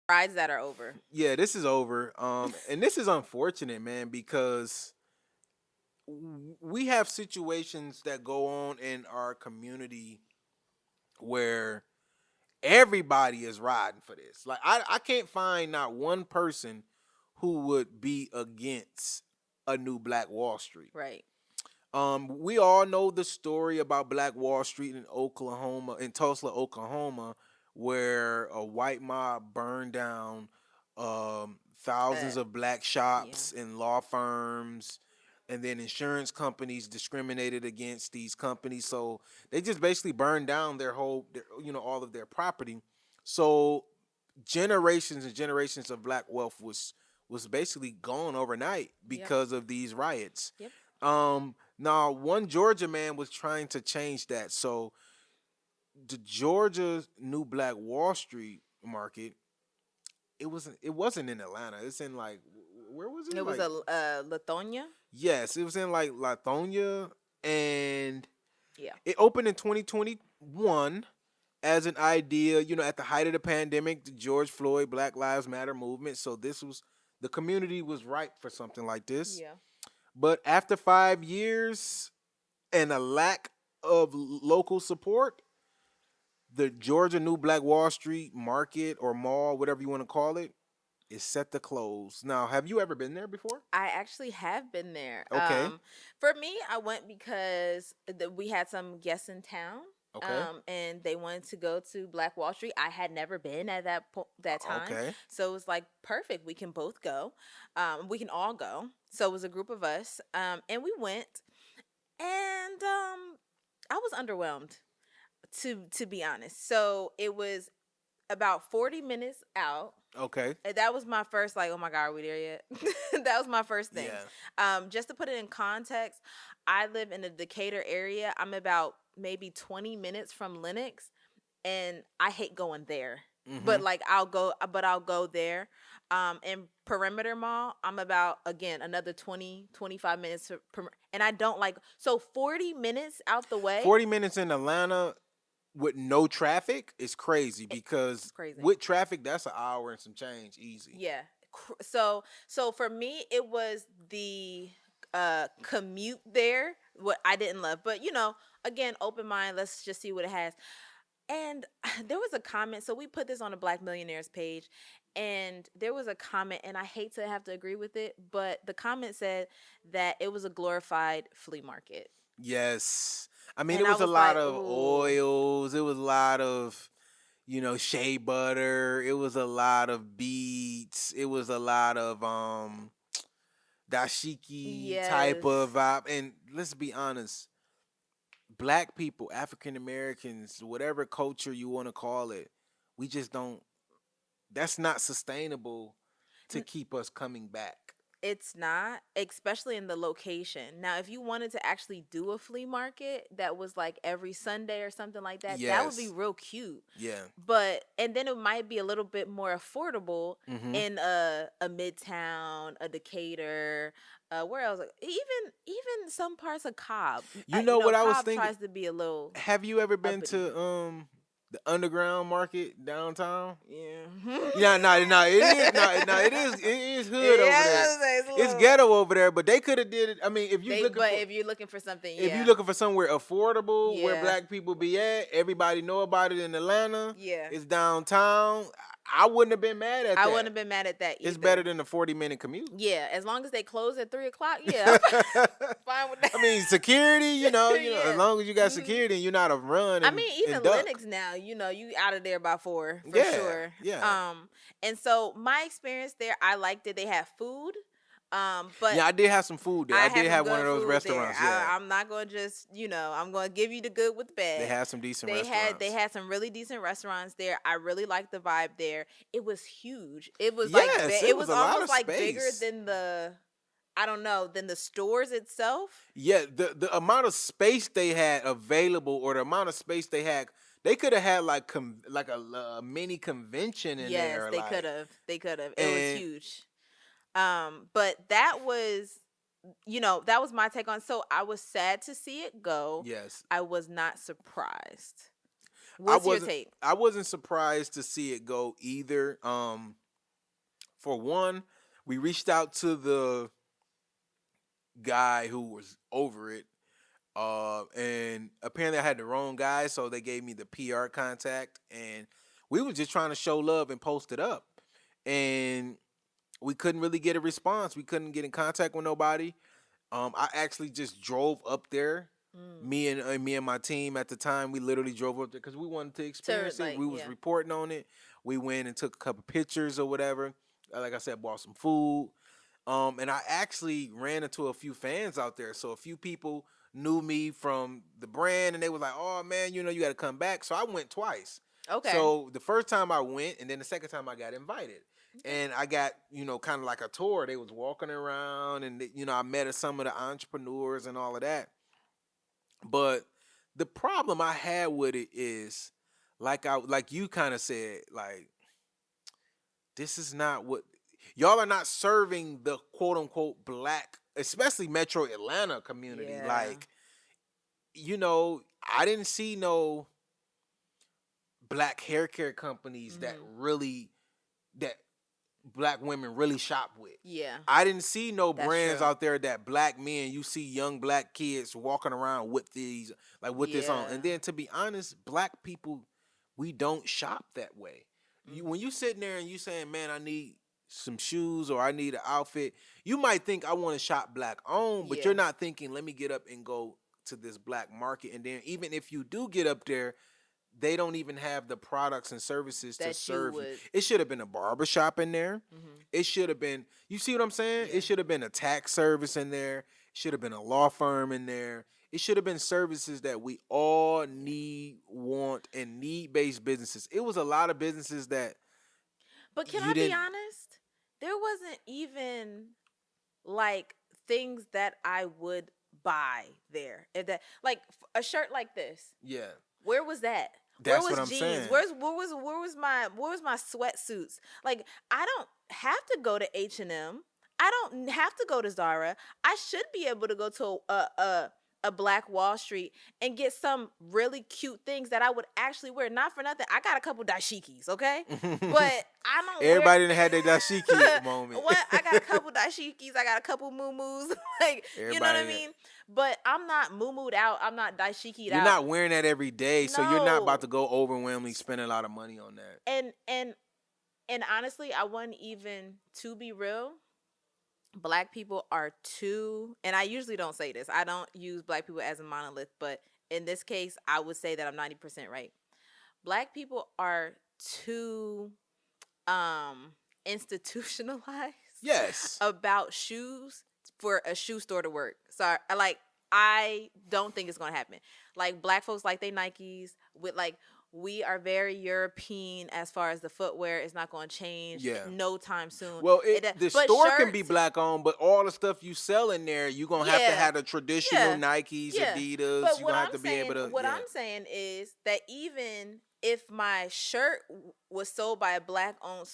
Rides that are over. Yeah, this is over. And this is unfortunate, man, because we have situations that go on in our community where everybody is riding for this. Like I can't find not one person who would be against a new Black Wall Street. Right. We all know the story about Black Wall Street in Oklahoma, in Tulsa, Oklahoma, where a white mob burned down Uh, thousands of black yeah. shops and law firms, and then insurance companies discriminated against these companies. So they just basically burned down all of their property. So generations and generations of black wealth was basically gone overnight Yep. because of these riots. Yep. Now one Georgia man was trying to change that. So the Georgia new Black Wall Street market, it wasn't in Atlanta. It's in like where was it? It was Like a Lithonia. yes, it was in like Lithonia, and Yeah. it opened in 2021 as an idea, at the height of the pandemic, the George Floyd Black Lives Matter movement. So the community was ripe for something like this. Yeah. But after 5 years and a lack of local support, the Georgia New Black Wall Street market or mall, whatever you want to call it, is set to close. Now, have you ever been there before? I actually have been there. Okay. For me, I went because we had some guests in town. Okay. And they wanted to go to Black Wall Street. I had never been at that time, Okay. so it was like perfect. We can both go. We can all go. So it was a group of us, and we went. And I was underwhelmed, to be honest. So it was about 40 minutes out. Okay. And that was my first, like, oh my God, are we there yet? That was my first thing. Yeah. Just to put it in context, I live in the Decatur area. I'm about maybe 20 minutes from Lenox, and I hate going there. But Mm-hmm. like I'll go there. In Perimeter Mall, I'm about, again, another 20-25 minutes and I don't like, so 40 minutes out the way. 40 minutes in Atlanta with no traffic is crazy It's because crazy. with traffic, that's an hour and some change easy. Yeah. So for me, it was the commute there, what I didn't love. But again, open mind, let's just see what it has. And there was a comment. So we put this on the Black Millionaires page, and there was a comment, and I hate to have to agree with it, but the comment said that it was a glorified flea market. Yes. I mean, And it I was a was lot like, of ooh. oils. It was a lot of, shea butter. It was a lot of beets. It was a lot of dashiki type of Yes. vibe. And let's be honest, black people, African Americans, whatever culture you want to call it, we just don't. That's not sustainable to keep us coming back. It's not, especially in the location. Now, if you wanted to actually do a flea market that was like every Sunday or something like that, that would be Yes. real cute. Yeah. But and then it might be a little bit more affordable Mm-hmm. in a Midtown, a Decatur, where else? Even some parts of Cobb. You know what I was Cobb thinking? tries to be a little Have you ever been uppity. to the underground market downtown? Yeah. Yeah, no, it is no, it is hood over Yeah, there. I was gonna say, it's a It's little. ghetto over there, but they could have did it. I mean, But if you're looking for something, if you yeah, looking for somewhere affordable where yeah, black people be at, everybody know about it in Atlanta. yeah. It's downtown. I wouldn't have been mad at I that. wouldn't have been mad at that It's either. better than a 40-minute commute. Yeah, as long as they close at 3 o'clock, yeah, I'm fine with that. I mean, security, as Yeah. long as you got Mhm. security and you're not a run I and, mean, and even duck. Linux now, you out of there by 4 for Yeah, sure. yeah. And so my experience there, I liked it. They had food, but Yeah, I did have some food there. I I had did some have one of good those food there. restaurants. Yeah, I'm not gonna just, I'm gonna give you the good with the they bad. had some decent They restaurants. had some really decent restaurants there. I really liked the vibe there. It was huge. It was like Yes, it it was was a lot almost of like bigger space. than I don't know, than the stores itself. Yeah, the amount of space they had available, or the amount of space they could have had like a mini convention in Yes, there, they could like. have. They could have. It was And huge. But that was, that was my take on. So I was sad to see it go. yes, I was not surprised. I What's your wasn't take? I wasn't surprised to see it go either. For one, we reached out to the guy who was over it. And apparently I had the wrong guy, so they gave me the PR contact, and we were just trying to show love and post it up. And we couldn't really get a response. We couldn't get in contact with nobody. I actually just drove up there. Mm. Me and my team at the time, we literally drove up there because we wanted to To experience it. like, We was yeah. reporting on it. We went and took a couple pictures or whatever. Like I said, bought some food. And I actually ran into a few fans out there. So a few people knew me from the brand, and they was like, "Oh man, you got to come back." So I went twice. Okay. So the first time I went, and then the second time I got invited, Okay. and I got kind of like a tour. They was walking around, and I met some of the entrepreneurs and all of that. But the problem I had with it is, like you kind of said, like this is not what y'all are not serving the quote unquote black, especially Metro Atlanta community. Yeah. Like, I didn't see no black hair care companies that Hmm. really that black women really shop with. Yeah. I didn't see no That's brands true. out there that black men, you see young black kids walking around with these, like with this on. Yeah. And then to be honest, black people, we don't shop that way. When Hmm. you sitting there and you saying, man, I need some shoes or I need an outfit, you might think I want to shop black owned, but Yeah. you're not thinking, let me get up and go to this black market. And then even if you do get up there, they don't even have the products and services to That you serve you. would. It should have been a barbershop in there. Hmm. It should have been, you see what I'm saying? Yeah. It should have been a tax service in there. It should have been a law firm in there. It should have been services that we all Yeah. need, want, and need based businesses. It was a lot of businesses that But can you I be didn't, honest? There wasn't even like things that I would buy there. If that like a shirt like this. yeah, Where was that? Where that's what was I'm jeans? saying. Where was my sweatsuits? Like I don't have to go to H&M. I don't have to go to Zara. I should be able to go to a Black Wall Street and get some really cute things that I would actually wear. Not for nothing. I got a couple dashikis, okay? But I don't wear Everybody done had their dashiki moment. what I got a couple dashikis, I got a couple muumuus, like you know what I Everybody, mean. But I'm not muumued out. I'm not dashikied you're out. not wearing that every day, so you're not about No, to go overwhelmingly spend a lot of money on that. and honestly, I wouldn't even to be real. Black people are too, and I usually don't say this. I don't use black people as a monolith, but in this case, I would say that I'm 90% right. Black people are too um institutionalized Yes. about shoes for a shoe store to work. So I don't think it's gonna happen. Like black folks like they Nikes with like we are very European as far as the footwear. It's not gonna change Yeah. no time soon. Well, It the but store can be shirts, black owned, but all the stuff you sell in there, you're gonna have to yeah, have the traditional yeah, Nikes, yeah. Adidas. But You're gonna have to be able to, what yeah. I'm saying is that even if my shirt was sold by a black owned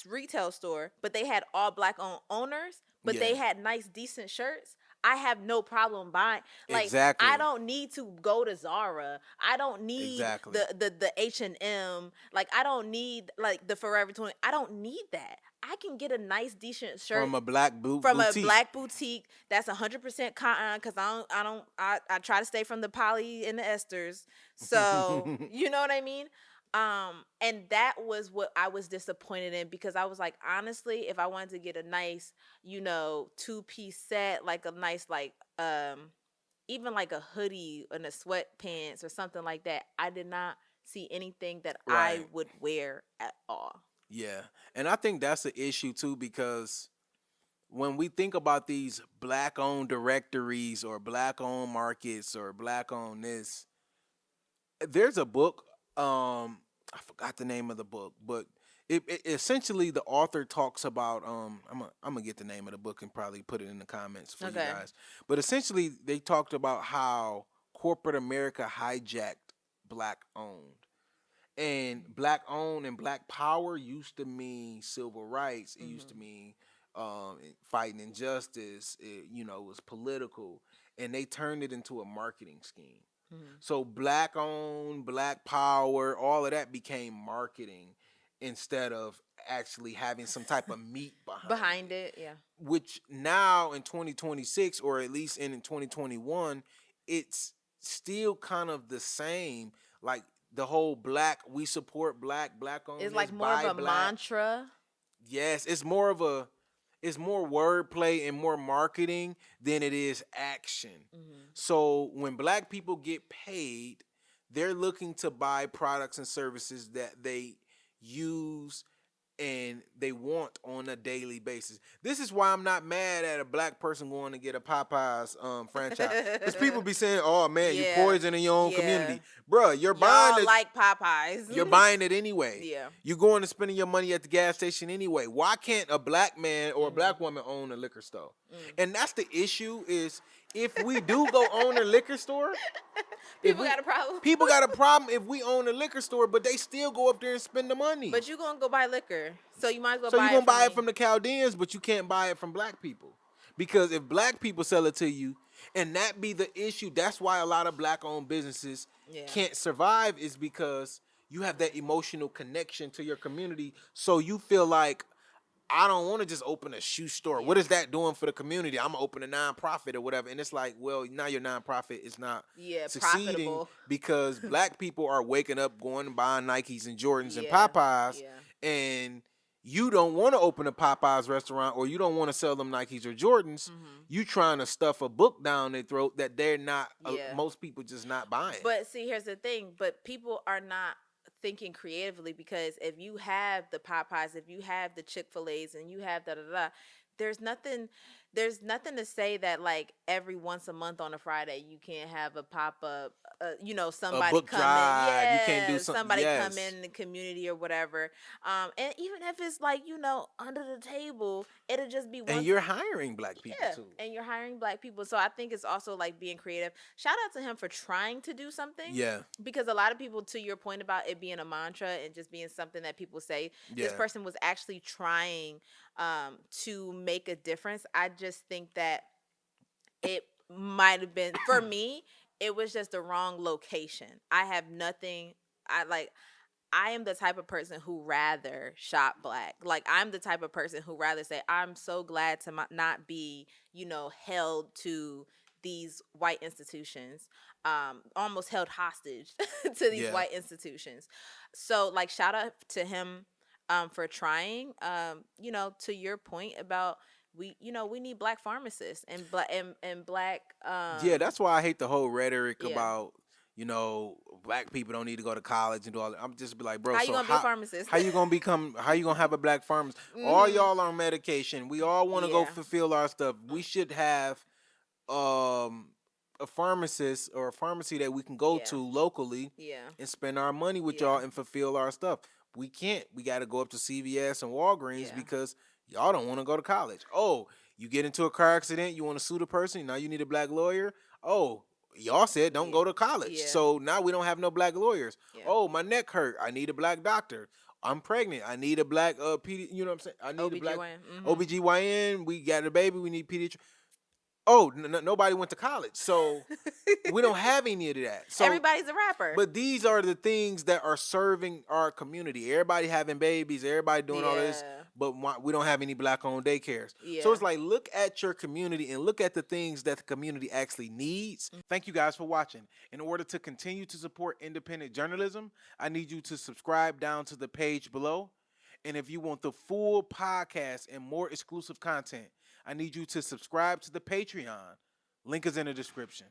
retail store, but they had all black owned owners, but Yeah. they had nice decent shirts, I have no problem buying. Like I Exactly. don't need to go to Zara. I don't need Exactly. the H&M. Like I don't need like the Forever 20. I don't need that. I can get a nice decent shirt From a black from a boutique. black boutique that's 100% cotton because I try to stay from the poly and the esters, so you know what I mean. And that was what I was disappointed in because I was like, honestly, if I wanted to get a nice, two-piece set, like a nice like even like a hoodie and a sweatpants or something like that, I did not see anything that I Right. would wear at all. Yeah. And I think that's the issue too, because when we think about these black owned directories or black owned markets or black owned this, there's a book. I forgot the name of the book, but it essentially the author talks about. I'm gonna get the name of the book and probably put it in the comments for you Okay. guys. But essentially, they talked about how corporate America hijacked black owned. And black owned and black power used to mean civil rights. It used to Hmm. mean fighting injustice. It was political, and they turned it into a marketing scheme. Mhm. So black owned, black power, all of that became marketing instead of actually having some type of meat behind Behind it. it, yeah. Which now in 2026, or at least in 2021, it's still kind of the same. Like the whole black, we support black, black owned It's this, like more of buy a black. mantra. Yes, it's more wordplay and more marketing than it is action. Mhm. So when black people get paid, they're looking to buy products and services that they use and they want on a daily basis. This is why I'm not mad at a black person going to get a Popeyes franchise. Because people be saying, oh man, you Yeah. poisoning your own Yeah. community. Bruh, Y'all like Popeyes. you're buying it anyway. Yeah. You're going to spending your money at the gas station anyway. Why can't a black man or a Mhm. black woman own a liquor store? Mm. And that's the issue is if we do go own a liquor store, if People we got a problem. people got a problem if we own a liquor store, but they still go up there and spend the money. But you gonna go buy liquor, so you might as well So you're buy it gonna from buy it me. from the Chaldeans, but you can't buy it from black people. Because if black people sell it to you, and that be the issue, that's why a lot of black owned businesses Yeah. can't survive, is because you have that emotional connection to your community. So you feel like I don't want to just open a shoe store. Yeah. What is that doing for the community? I'm gonna open a nonprofit or whatever. And it's like, well, now your nonprofit is not Yeah. succeeding Profitable. because black people are waking up, going and buying Nikes and Jordans and Yeah. Popeyes, Yeah. and you don't want to open a Popeyes restaurant or you don't want to sell them Nikes or Jordans. Mhm. You trying to stuff a book down their throat that they're not. Yeah. Most people just not buying. But see, here's the thing. But people are not thinking creatively because if you have the Popeyes, if you have the Chick-fil-A's and you have da da da, there's nothing there's nothing to say that like every once a month on a Friday you can't have a pop-up A somebody book come in, drive, you can't do yeah, something. somebody come Yes. in the community or whatever. And even if it's like under the table, it'll just be And once. you're hiring black people Yeah, too. and you're hiring black people. So I think it's also like being creative. Shout out to him for trying to do something, Yeah. because a lot of people, to your point about it being a mantra and just being something that people say, this Yeah. person was actually trying to make a difference. I just think that it might have been, for me, it was just the wrong location. I have nothing. I am the type of person who rather shop black. Like I'm the type of person who rather say I'm so glad to not be, held to these white institutions, almost held hostage to these Yeah. white institutions. So like shout out to him for trying. To your point about we need black pharmacists and black Yeah, that's why I hate the whole rhetoric yeah. about, black people don't need to go to college and do all that. I'm just be like, bro, How you so gonna be a pharmacist? how you gonna have a black pharmacist? All Mhm. y'all on medication. We all want to go Yeah. fulfill our stuff. We should have um a pharmacist or a pharmacy that we can go Yeah. to locally Yeah. and spend our money with Yeah. y'all and fulfill our stuff. We can't. We got to go up to CVS and Walgreens Yeah. because y'all don't want to go to college. Oh, you get into a car accident, you want to sue the person, now you need a black lawyer. Oh, y'all said don't Yeah. go to college. Yeah. So now we don't have no black lawyers. Yeah. Oh, my neck hurt. I need a black doctor. I'm pregnant. I need a black you know what I'm saying? I need a black OBGYN. Mhm. OBGYN. We got a baby. We need pediatric. Oh, nobody went to college. So we don't have any of that. So, Everybody's a rapper. but these are the things that are serving our community. Everybody having babies, everybody doing all this, Yeah. but we don't have any black-owned daycares. So Yeah. it's like look at your community and look at the things that the community actually needs. Thank you guys for watching. In order to continue to support independent journalism, I need you to subscribe down to the page below. And if you want the full podcast and more exclusive content, I need you to subscribe to the Patreon. Link is in the description.